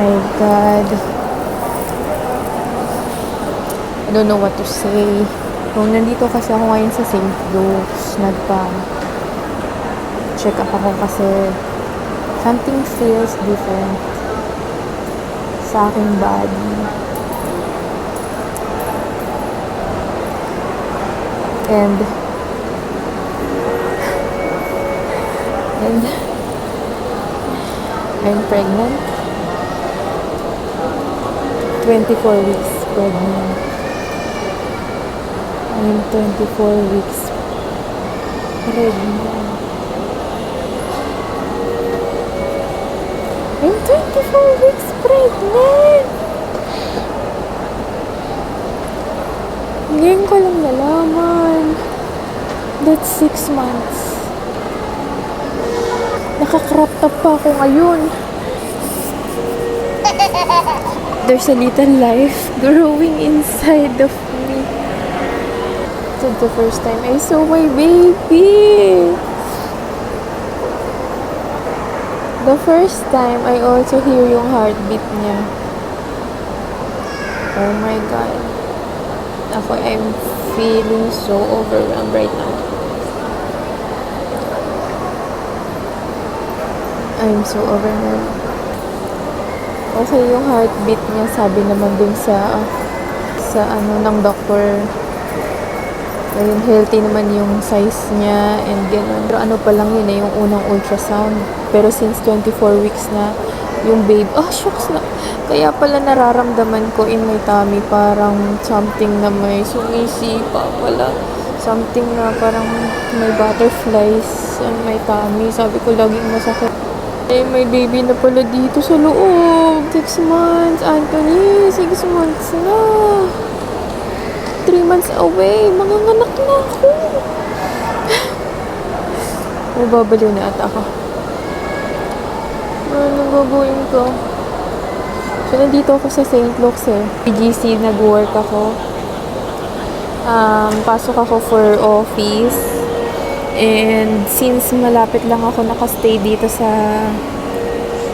my God. I don't know what to say. Kung nandito kasi ako ngayon sa St. Luke's, nagpa-check up ako kasi something feels different sa aking body. And I'm pregnant. 24 weeks pregnant. I'm 24 weeks pregnant. I'm 24 weeks pregnant! Ngayon ko lang nalaman. That's 6 months. Naka-crop top pa ako ngayon. There's a little life growing inside of me. It's the first time I saw my baby. The first time I also hear yung heartbeat niya. Oh my God. I'm feeling so overwhelmed right now. I'm so overwhelmed. Okay yung heartbeat niya, sabi naman dun sa ng doctor. Ayun, healthy naman yung size niya and gano'n. Pero ano pa lang yun yung unang ultrasound. Pero since 24 weeks na yung babe, shucks na. Kaya pala nararamdaman ko in my tummy parang something na may sumisipa pala. Something na parang may butterflies on my tummy. Sabi ko laging masakit. May baby na pala dito sa loob. 6 months, Anthony. 6 months na. 3 months away. Manganganak na ako. Mababaliw na ata ako. Ano gagawin ko? So, nandito ako sa St. Luke's PGC, nag-work ako. Pasok ako for office. And since malapit lang ako nakastay dito sa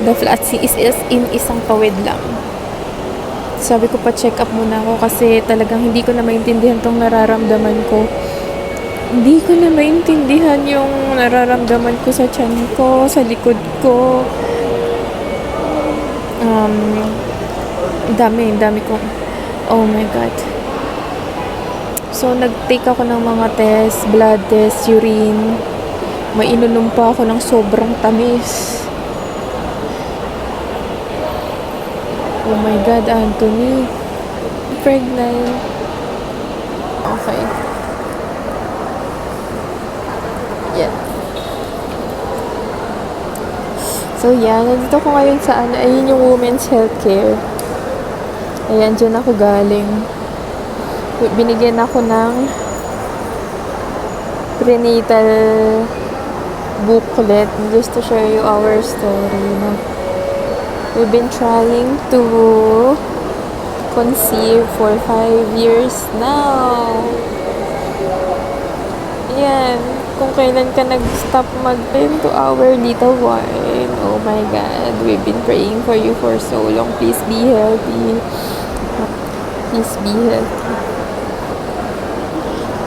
the flat is in isang tawid lang. Sabi ko pa check up muna ako kasi talagang hindi ko na maintindihan tong nararamdaman ko. Hindi ko na maintindihan yung nararamdaman ko sa tiyan ko, sa likod ko. Dami kong, oh my God. So, nag-take ako ng mga test, blood test, urine. Mainunom pa ako ng sobrang tamis. Oh my God, Anthony. Pregnant. Okay. Yeah. So, nandito ko ngayon sa ayun yung women's healthcare. Ayan, dyan ako galing. Binigyan ako ng prenatal booklet just to show you our story. We've been trying to conceive for 5 years now. Yan. Kung kailan ka nag-stop mag-pen to our little one. Oh my God. We've been praying for you for so long. Please be healthy. Please be healthy.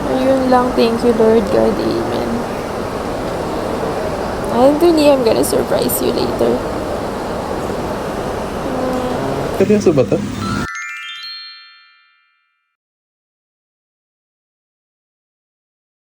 Ayun lang. Thank you, Lord God. Amen. Anthony, I'm gonna surprise you later. Seryoso ba to?